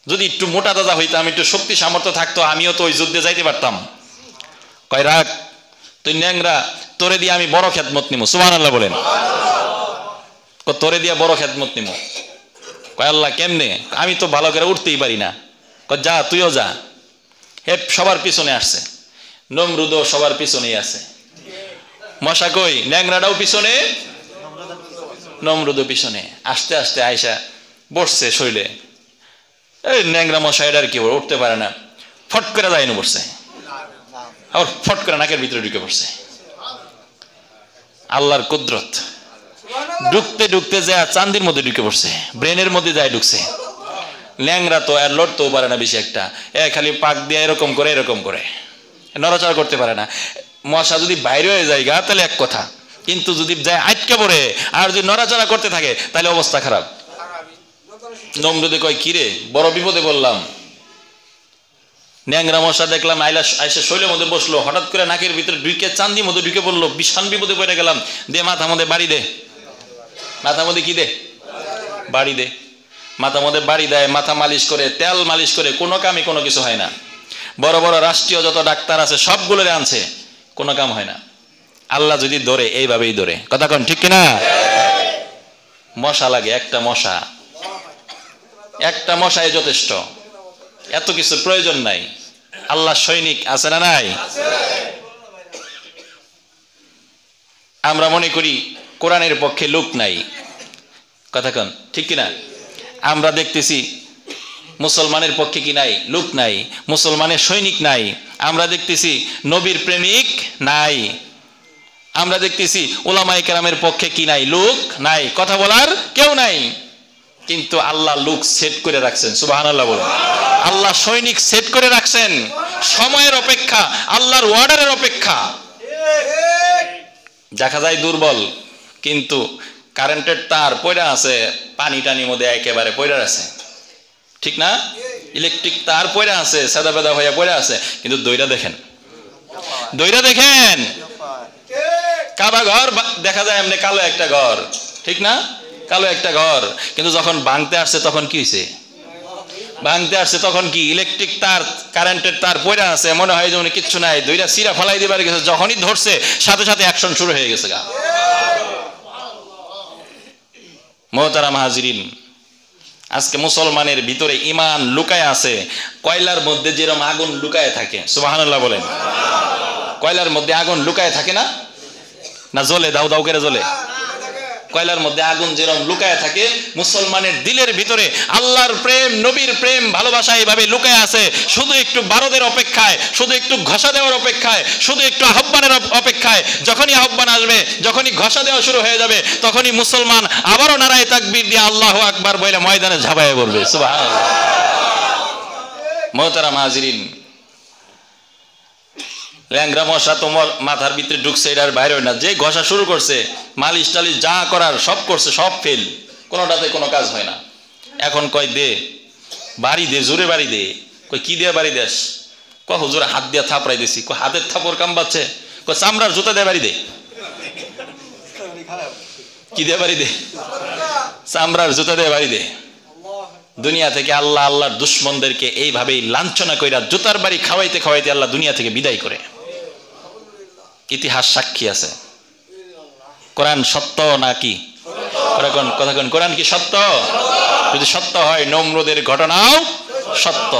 যদি একটু মোটা তাজা হইতাম, একটু শক্তি সামর্থ্য থাকতো, আমিও তো ওই যুদ্ধে যাইতে পারতাম। কয় রাখ তুই ল্যাংরা, তোরে দিয়ে আমি বড় খেদমত নিমু। সুবহানাল্লাহ বলেন। তোরে দিয়ে বড় খেদমত নিমু। কয় আল্লাহ কেমনে? আমি তো ভালো করে উঠতেই পারি না। কয় যা তুইও যা। হে সবার পিছনে আসছে, নমরুদও সবার পিছনেই আছে। মশা কই? ল্যাংরাটাও পিছনে, নমরুদও পিছনে। আস্তে আস্তে আয়সা বসছে শৈলে। এই ন্যাংরা মশা এটার কি উঠতে পারে না, ফট করে যায়নি বসছে, আর ফট করে নাকের ভিতরে ঢুকে পড়ছে। আল্লাহর কুদরত। ঢুকতে ঢুকতে যায় চান্দির মধ্যে ঢুকে পড়ছে, ব্রেনের মধ্যে যায় ঢুকছে। ল্যাংরা তো আর লড়তেও পারে না বেশি একটা, খালি পাক দিয়ে এরকম করে এরকম করে, নড়াচড়া করতে পারে না। মশা যদি বাইরে হয়ে যায় গা তাহলে এক কথা, কিন্তু যদি যায় আটকে পড়ে আর যদি নড়াচড়া করতে থাকে তাহলে অবস্থা খারাপ। নমরুদে কয় কিরে বড় বিপদে বললাম। ন্যাংরা মশা দেখলাম আইসা শৈলের মধ্যে বসলো, হঠাৎ করে নাকের ভিতরে ঢুকে চান্দির মধ্যে ঢুকে পড়লো, ভীষণ বিপদে পড়ে গেলাম। দে মাথা মধ্যে বাড়ি দে, মাথা মধ্যে কি দে? বাড়ি দে। মাথা মধ্যে বাড়ি দেয়, মাথা মালিশ করে, তেল মালিশ করে, কোনো কামই কোনো কিছু হয় না। বড় বড় রাষ্ট্রীয় যত ডাক্তার আছে সবগুলো আনছে, কোনো কাম হয় না। আল্লাহ যদি ধরে এইভাবেই ধরে। কথা কোন ঠিক কিনা? মশা লাগে একটা মশা, একটা মশাই যথেষ্ট, এত কিছু প্রয়োজন নাই। আল্লাহ সৈনিক আছে না নাই? আমরা মনে করি কোরআনের পক্ষে লোক নাই। কথা কোন ঠিক কিনা? আমরা দেখতেছি মুসলমানের পক্ষে কি নাই? লোক নাই, মুসলমানের সৈনিক নাই। আমরা দেখতেছি নবীর প্রেমিক নাই, আমরা দেখতেছি উলামায়ে কেরামের পক্ষে কি নাই, লোক নাই, কথা বলার কেউ নাই। কিন্তু আল্লাহ লোক সেট করে রাখছেন, সুবহানাল্লাহ বলেন। আল্লাহ সৈনিক সেট করে রাখছেন, সময়ের অপেক্ষা, আল্লাহর অর্ডারের অপেক্ষা। দেখা যায় দুর্বল, কিন্তু কারেন্টের তার পয়রা আছে, পানি টানির মধ্যে একেবারে পয়রা আছে, ঠিক না? ইলেকট্রিক তার পয়রা আছে, সাদা বেদা হয়ে পয়রা আছে, কিন্তু দইরা দেখেন, দইরা দেখেন। কাবা ঘর দেখা যায় এমনি কালো একটা ঘর, ঠিক না? কালো একটা ঘর, কিন্তু যখন ভাঙতে আসছে তখন কি হয়েছে? ভাঙতে আসছে তখন কি ইলেকট্রিক তার, কারেন্টের তার পয়রা আছে, মনে হয় যেমন কিচ্ছু নাই, দইরা সিরা ফলাই দিবার গেছে, যখনই ধরছে সাথে সাথে অ্যাকশন শুরু হয়ে গেছে। গা মুহতারাম হাজিরিন, আজকে মুসলমানের ভিতরে ঈমান লুকায় আছে, কয়লার মধ্যে যেরকম আগুন লুকায় থাকে, সুবহানাল্লাহ বলেন। কয়লার মধ্যে আগুন লুকায় থাকে না? না জ্বলে, দাউ দাউ করে জ্বলে। কয়লার মধ্যে আগুন যেরকম লুকায় থাকে, মুসলমানের দিলের ভিতরে আল্লাহর প্রেম, নবীর প্রেম, ভালোবাসা এইভাবে লুকায় আছে, শুধু একটু বারদের অপেক্ষায়, শুধু একটু ঘষা দেওয়ার অপেক্ষায়, শুধু একটু আহ্বানের অপেক্ষায়। যখনই আহ্বান আসবে, যখনই ঘষা দেওয়া শুরু হয়ে যাবে, তখনই মুসলমান আবারও নারায়ে তাকবীর দিয়ে আল্লাহু আকবার বলে ময়দানে ঝাঁপায়ে পড়বে, সুবহানাল্লাহ। মুহতারাম হাজিরিন, ল্যাংরা মশা তোমার মাথার ভিতরে ঢুকছে, এটার বাইরে না। যে ঘষা শুরু করছে, মালিশ টালিশ যা করার সব করছে, সব ফেল, কোনোটাতে কোনো কাজ হয় না। এখন কয় দে বাড়ি দে, জোরে বাড়ি দে। কই কি দিয়ে বাড়ি দেস? কয় হুজুর হাত দিয়ে থাপড়াই দিছি। কয় হাতের থাপড় কাম পাচ্ছে? কয় চামড়ার জুতা দিয়ে বাড়ি দে। কি দিয়ে বাড়ি দে? চামড়ার জুতা দিয়ে বাড়ি দে। দুনিয়া থেকে আল্লাহ আল্লাহর দুশ্মনদেরকে এইভাবেই লাঞ্ছনা কইরা জুতার বাড়ি খাওয়াইতে খাওয়াইতে আল্লাহ দুনিয়া থেকে বিদায় করে। ইতিহাস সাক্ষী আছে। কোরআন সত্য নাকি? কথা কোন, কোরআন কি সত্য? যদি সত্য হয় নমরুদের ঘটনাও সত্য।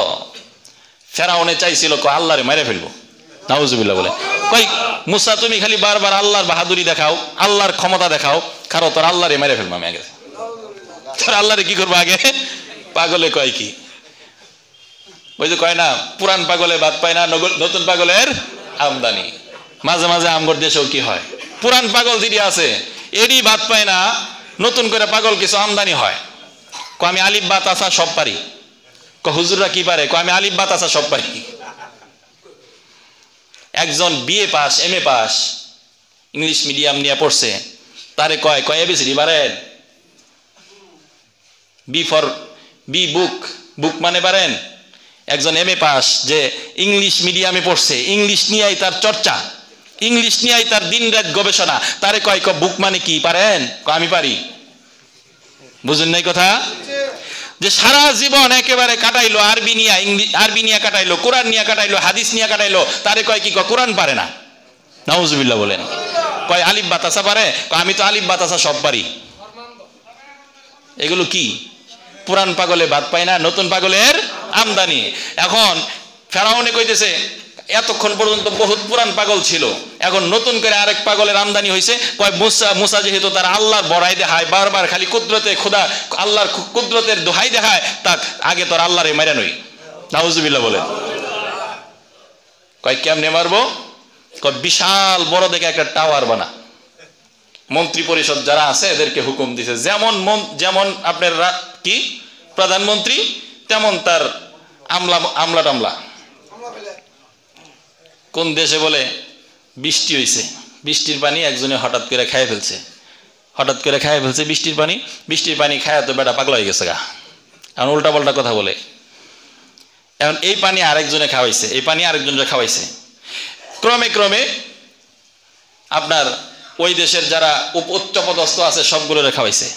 ফেরাউনে চাইছিল আল্লাহরে মেরে ফেলবো, নাউজুবিল্লাহ বলে। কই মুসা তুমি খালি বারবার আল্লাহর বাহাদুরি দেখাও, আল্লাহর ক্ষমতা দেখাও, কারো তোর আল্লাহরে মেরে ফেলবো আমি আগে। তোর আল্লাহরে কি করবো আগে? পাগলে কয় কি, ওই যে কয় না পুরান পাগলে ভাত পায় না, নতুন পাগলের আমদানি। মাঝে মাঝে আমগর দেশেও কি হয়, পুরান পাগল যেটি আছে এরই ভাত পায় না, নতুন করে পাগল কিছু আমদানি হয়। আমি আলিফ বা তাসা সব পারি। হুজুররা কি পারে? আমি আলিফ বা তাসা সব পারি। একজন BA pass, MA pass, English medium নিয়ে পড়ছে, তারে কয় এবিসিডি পারেন? B for B book, book মানে পারেন? একজন এমএ পাস যে ইংলিশ মিডিয়ামে পড়ছে, ইংলিশ নিয়েই তার চর্চা, ইংলিশ নিয়েই তার দিন রাত গবেষণা, তারে কয় বুক মানে কি পারেন? আমি পারি। বুঝুন নাই কথা? যে সারা জীবন একেবারে কাটাইলো আরবি নিয়ে, আরবি নিয়ে কাটাইলো, কোরআন নিয়ে কাটাইলো, হাদিস নিয়ে কাটাইলো, তারে কয় কি কোরআন পারে না? নাউজুবিল্লাহ বলেন। কয় আলিফ বাতাসা পারে? আমি তো আলিফ বাতাসা সব পারি। এগুলো কি? পুরান পাগলে ভাত পায় না, নতুন পাগলের আমদানি। এখন ফেরাউনে কইতেছে এতক্ষণ পর্যন্ত বহুত পুরান পাগল ছিল, এখন নতুন করে আরেক পাগলের আমদানি হয়েছে। কয় মুসা যেহেতু তার আল্লাহর বড়াই দেখায়, বারবার খালি কুদরতে খোদা আল্লাহর কুদরতের দোহাই দেখায়, তাক আগে তোর আল্লাহরে মেরে নই। নাউজুবিল্লাহ বলেন। কয় কেমনে মারবো? কয় বিশাল বড় দেখে একটা টাওয়ার বানা। মন্ত্রী পরিষদ যারা আছে এদেরকে হুকুম দিছে, যেমন আপনার কি প্রধানমন্ত্রী তেমন তার আমলা টামলা। কোন দেশে বলে বৃষ্টি হয়েছে, বৃষ্টির পানি একজনে হঠাৎ করে খাইয়ে ফেলছে, বৃষ্টির পানি খায় তো বেটা পাগলা হয়ে গেছে গা। এখন উল্টা পাল্টা কথা বলে। এখন এই পানি আরেকজনে খাওয়াইছে, এই পানি আরেকজনে খাওয়াইছে। ক্রমে ক্রমে আপনার ওই দেশের যারা উচ্চপদস্থ আছে সবগুলো খাওয়াইছে,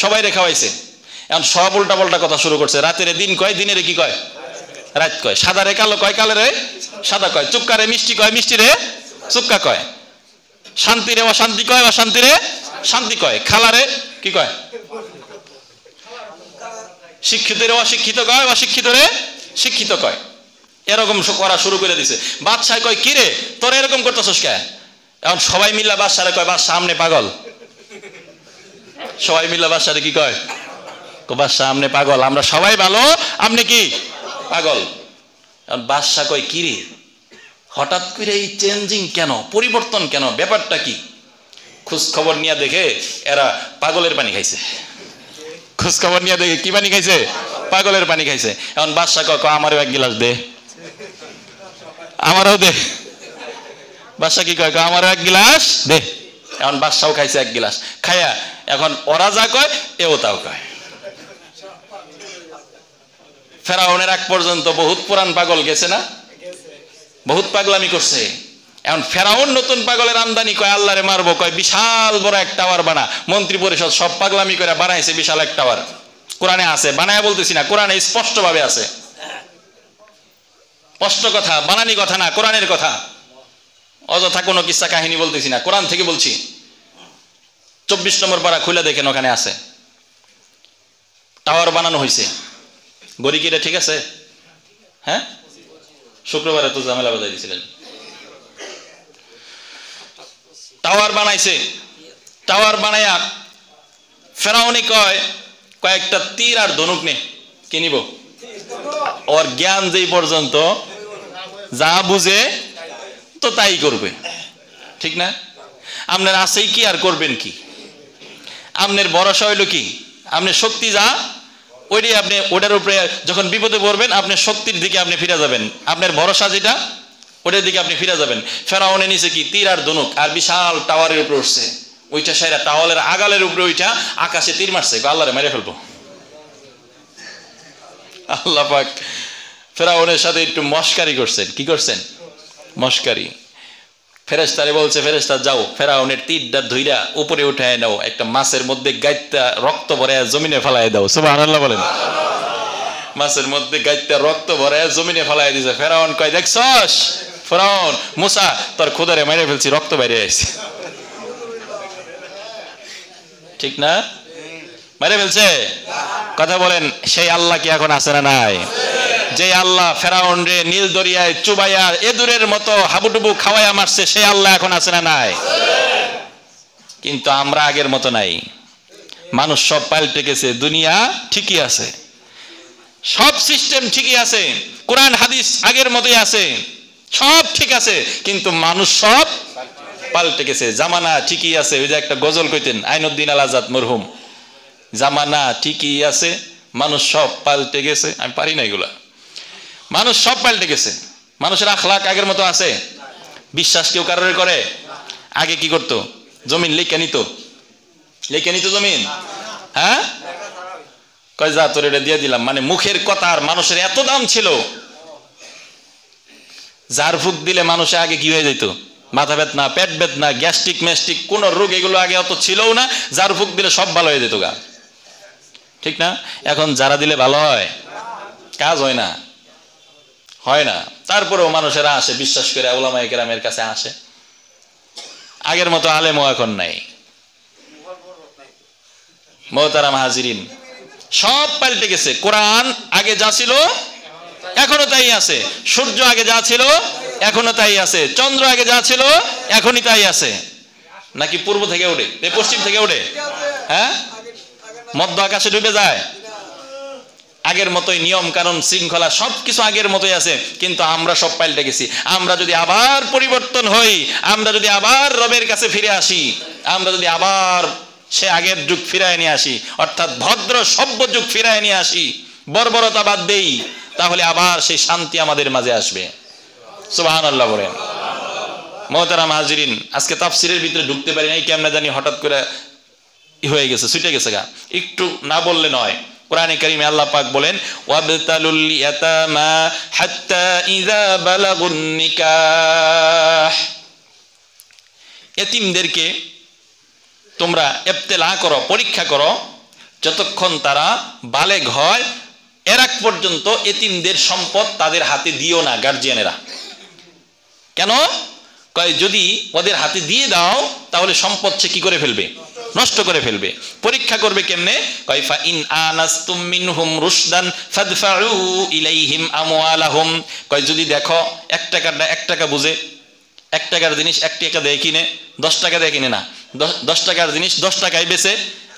সবাই খাওয়াইছে। এখন সব উল্টা পাল্টা কথা শুরু করছে। রাতের দিন কয়, দিনের কি কয়? রাত কয়। সাদা রে কালো কয়, কালো রে সাদা কয়। চুক্কা রে মিষ্টি কয়, মিষ্টি রে চুক্কা কয়। শান্তি রে অশান্তি কয়, অশান্তি রে শান্তি কয়। খালা রে কি কয়? শিক্ষিত রে অশিক্ষিত কয়, অশিক্ষিত রে শিক্ষিত কয়। এরকম করা শুরু করে দিছে। বাদশাহ কয় কি রে তোর এরকম করতেছস কে? এখন সবাই মিল্লা বাদশারে কয় বাদশাহ আমনে পাগল। সবাই মিল্লা বাদশারে কি কয়? বাদশাহ আমনে পাগল, আমরা সবাই ভালো, আপনি কি পাগল। বাদশা কয় কি রে, হঠাৎ করে এই চেঞ্জিং কেন, পরিবর্তন কেন, ব্যাপারটা কি? খোঁজ খবর নিয়ে দেখে এরা পাগলের পানি খাইছে। খোঁজ খবর নিয়ে দেখে কি পানি খাইছে? পাগলের পানি খাইছে। এখন বাদশা কয় আমারও এক গিলাস দে, আমারও দে। বাদশা কি কয় আমারও এক গিলাস দে। এখন বাদশাও খাইছে এক গিলাস, খাইয়া এখন ওরা যা কয় এও তাও কয়। ফেরাউনের আগ পর্যন্ত বহুত পুরান পাগল গেছে না, বহুত পাগলামি করছে। এখন ফেরাউন নতুন পাগলের আমদানি, কয় আল্লাহরে মারবো, কয় বিশাল বড় এক টাওয়ার বানা। মন্ত্রী পরিষদ সব পাগলামি করে বানাইছে বিশাল এক টাওয়ার। কোরআনে আছে, বানায় বলতেছি না, কোরআনে স্পষ্ট ভাবে আছে, স্পষ্ট কথা, বানানি কথা না, কোরআনের কথা। অযথা কোনো কিস্সা কাহিনী বলতেছি না, কোরআন থেকে বলছি। 24 নম্বর পারা খুলে দেখেন, ওখানে আছে টাওয়ার বানানো হয়েছে। গড়ি কি এটা ঠিক আছে? হ্যাঁ, শুক্রবারে তো ঝামেলা বাজাই দিয়েছিলেন। টাওয়ার বানাইছে, টাওয়ার বানাইয়া ফেরাউনি কয় কয়েকটা তীর আর ধনুক নে, কি নিব? ওর জ্ঞান যেই পর্যন্ত, যা বুঝে তো তাই করবে, ঠিক না? আপনার আছেই কি আর করবেন কি? আপনার ভরসা হইল কি? আপনার শক্তি যা, ওইটাই আপনি ওটার উপরে যখন বিপদে পড়বেন আপনার শক্তির দিকে আপনি ফিরে যাবেন, আপনার ভরসা যেটা ওটার দিকে আপনি ফিরে যাবেন। ফেরাউনে নিচে কি তীর আর ধনুক আর বিশাল টাওয়ারের উপরে উঠছে, ওইটা সাইরা টাওয়ারের আগালের উপরে ওইটা আকাশে তীর মারছে, আল্লাহরে মেরে ফেলবো। আল্লাহ পাক ফেরাউনের সাথে একটু মস্কারি করছেন। কি করছেন? মস্কারি। ফেরেশতারে বলছে, ফেরেশতা যাও ফেরাউনের তীরটা ধইরা উপরে উঠায় নাও, একটা মাছের মধ্যে গাইত্যা রক্ত ভরায় জমিনে ফেলায় দাও। সুবহানাল্লাহ বলেন। মাছের মধ্যে গাইত্যা রক্ত ভরায় জমিনে ফেলায় দিছে। ফেরাউন কয় দেখছস ফেরাউন, মুসা তোর খোদারে মেরে ফেলছি, রক্ত বাইরে আসছে। ঠিক না? মেরে ফেলছে। কথা বলেন, সেই আল্লাহ কি এখন আছে না নাই? যে আল্লাহ ফেরাউন রে নীল দরিয়ায় চুবাইয়া এদুরের মতো হাবুডুবু খাওয়াইয়া মারছে, সেই আল্লাহ এখন আছে না নাই? কিন্তু আমরা আগের মতো নাই। মানুষ সব পাল্টে গেছে, দুনিয়া ঠিকই আছে, সব সিস্টেম ঠিকই আছে, কোরআন হাদিস আগের মতোই আছে, সব ঠিক আছে, কিন্তু মানুষ সব পাল্টে গেছে। জামানা ঠিকই আছে, ওই যে একটা গজল কইতেন আইনুদ্দিন আল আজাদ মরহুম, জামানা ঠিকই আছে, মানুষ সব পাল্টে গেছে। আমি পারি না এগুলা। মানুষ সব পাল্টে গেছে, মানুষের আখলাক আগের মতো আছে। বিশ্বাস কেউ কারোর করে? আগে কি করতো? জমিন লেখা নিত, লেখা নিত জমিন। হ্যাঁ, কয় যা তোর এটা দিয়ে দিলাম। মানে মুখের কথার মানুষের এত দাম ছিল, যার ফুক দিলে মানুষে আগে কি হয়ে যেত? মাথা বেদনা, পেট বেদনা, গ্যাস্ট্রিক ম্যাস্ট্রিক কোন রোগ এগুলো আগে অত ছিলও না। যার ফুক দিলে সব ভালো হয়ে যেত গা, ঠিক না? এখন যারা দিলে ভালো হয়, কাজ হয় না, হয় না। তারপরেও মানুষেরা আসে, বিশ্বাস করে উলামায়ে কেরামের কাছে আসে। আগের মতো আলেমও এখন নাই। মোহতারাম হাজিরিন, সব পাল্টে গেছে। কোরআন আগে যা ছিল এখনো তাই আছে, সূর্য আগে যা ছিল এখনো তাই আছে, চন্দ্র আগে যা ছিল এখনই তাই আছে। নাকি পূর্ব থেকে ওঠে, পশ্চিম থেকে ওঠে? হ্যাঁ, মধ্য আকাশে ডুবে যায়। আগের মতোই নিয়ম কানুন শৃঙ্খলা সবকিছু আগের মতোই আছে, কিন্তু আমরা সব পাল্টে গেছি। আমরা যদি আবার পরিবর্তন হই, আমরা যদি আবার রবের কাছে ফিরে আসি, আমরা যদি আবার সে আগের যুগ ফিরায় নিয়ে আসি, অর্থাৎ ভদ্র সভ্য যুগ ফিরায় নিয়ে আসি, বর্বরতা বাদ দেই, তাহলে আবার সেই শান্তি আমাদের মাঝে আসবে। সুবহানাল্লাহ বলেন। মুহতারাম হাজিরিন, আজকে তাফসীরের ভিতরে ঢুকতে পারি নাই, কেমনে জানি হঠাৎ করে হয়ে গেছে, ছুটে গেছে গা, একটু না বললে নয়। কোরআনে কারিমে আল্লাহ পাক বলেন, ওয়াবতালুল ইয়াতামা হাত্তা ইযা বালাগুন নিকাহ। এতিমদেরকে তোমরা ইবতিলা করো, পরীক্ষা করো, যতক্ষণ তারা বালেগ হয় এর আগ পর্যন্ত এতিমদের সম্পদ তাদের হাতে দিও না গার্জিয়ানেরা। কেন? কয় যদি ওদের হাতে দিয়ে দাও তাহলে সম্পদ সে কি করে ফেলবে? নষ্ট করে ফেলবে। পরীক্ষা করবে কেমনে? কয় ফা ইন আনাস্তুম মিনহুম রুশদান ফাদফাউ ইলাইহিম আমওয়ালাহুম। কয় যদি দেখো 1 টাকা বুঝে, 1 টাকার জিনিস 1 টাকা দিয়ে কিনে, 10 টাকা দিয়ে কিনে না, 10 টাকার জিনিস 10 টাকায় বেচে,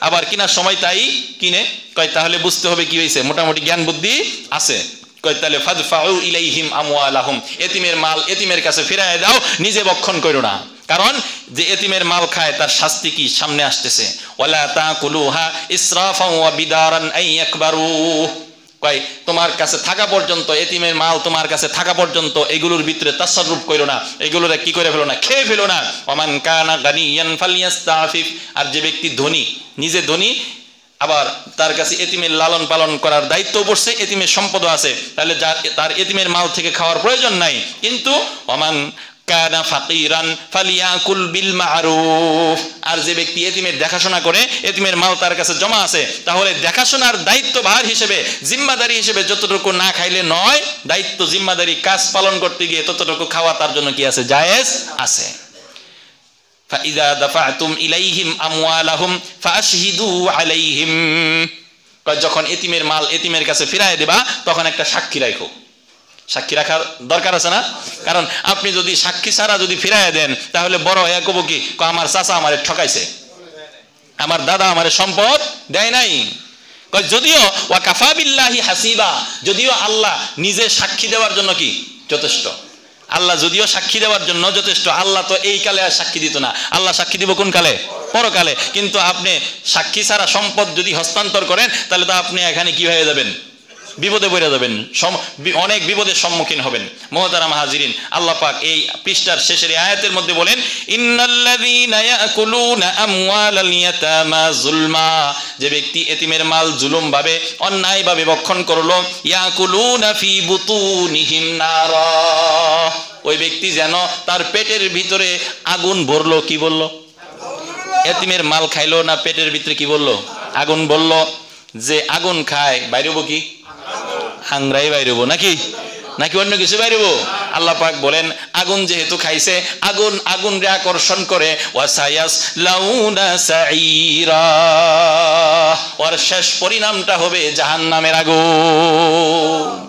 আবার কেনার সময় তাই কিনে, কয় তাহলে বুঝতে হবে কি হয়েছে, মোটামুটি জ্ঞান বুদ্ধি আছে। কয় তাহলে ফাদফাউ ইলাইহিম আমওয়ালাহুম, এতিমের মাল এতিমের কাছে ফিরায় দাও, নিজে ভক্ষণ করো না। কারণ যে এতিমের মাল খায় তার শাস্তি কি সামনে আসতেছে। ওয়ালা তাকুলুহা ইসরাফাও ওয়া বিদারান আন ইয়াকবারু, কয় তোমার কাছে থাকা পর্যন্ত, এতিমের মাল তোমার কাছে থাকা পর্যন্ত এগুলোর ভিতরে তাসাররুফ করো না, এগুলোরে কি করে ফেলো না, খেয়ে ফেলো না। ওমান কানা গানিয়ান ফালিয়াস্তাফিফ, আর যে ব্যক্তি ধনী, নিজে ধনী, আবার তার কাছে এতিমের লালন পালন করার দায়িত্ব পড়ছে, এতিমের সম্পদও আছে, তাহলে তার এতিমের মাল থেকে খাওয়ার প্রয়োজন নাই। কিন্তু ওমান কানা ফাকিরান ফালিয়াকুল বিল মারুফ, আর যে ব্যক্তি এতিমের দেখাশোনা করে, এতিমের মাল তার কাছে জমা আছে, তাহলে দেখাশোনার দায়িত্বভার হিসেবে, জিম্মাদারি হিসেবে যতটুকু না খাইলে নয়, দায়িত্ব জিম্মাদারি কাজ পালন করতে গিয়ে ততটুকু খাওয়া তার জন্য কি আছে, জায়েজ আছে। ফাইযা দাফাতুম ইলাইহিম আমওয়ালাহুম ফাআশহিদু আলাইহিম, যখন এতিমের মাল এতিমের কাছে ফিরায় দেবা তখন একটা সাক্ষী রাখো। সাক্ষী রাখার দরকার আছে না? কারণ আপনি যদি সাক্ষী ছাড়া যদি ফিরাইয়া দেন তাহলে বড় হয়ে কব কি, আমার চাচা আমারে ঠকাইছে, আমার দাদা আমারে সম্পদ দেয় নাই। যদিও ওয়া কাফা বিল্লাহি হাসিবা, যদিও আল্লাহ নিজে সাক্ষী দেওয়ার জন্য কি যথেষ্ট, আল্লাহ যদিও সাক্ষী দেওয়ার জন্য যথেষ্ট, আল্লাহ তো এই কালে আর সাক্ষী দিত না, আল্লাহ সাক্ষী দিব কোন কালে, পরকালে। কিন্তু আপনি সাক্ষী ছাড়া সম্পদ যদি হস্তান্তর করেন তাহলে তো আপনি এখানে কি হয়ে যাবেন, বিপদে পড়ে যাবেন, অনেক বিপদের সম্মুখীন হবেন। মুহতারাম হাজিরিন, আল্লাহ পাক এই পৃষ্ঠার শেষের আয়াতের মধ্যে বলেন, ইন্নাল্লাযীনা ইয়াকুলুনা আমওয়ালাল ইয়াতামা যুলমা, যে ব্যক্তি এতিমের মাল জুলুম ভাবে, অন্যায় ভাবে ভক্ষণ করলো, ইয়াকুলুনা ফি বুতুনিহিম নারা, ওই ব্যক্তি যেন তার পেটের ভিতরে আগুন ভরলো। কি বললো? এতিমের মাল খাইলো না, পেটের ভিতরে কি বললো, আগুন বললো। যে আগুন খায় বাইরেব কি, হাংরাই বাইরেব নাকি, নাকি অন্য কিছু বাইরেব? আল্লাহ পাক বলেন আগুন যেহেতু খাইছে, আগুন আগুন রে আকর্ষণ করে, ওয়াসায়াস লাউনা সাইরা, ওর শেষ পরিণামটা হবে জাহান্নামের আগুন।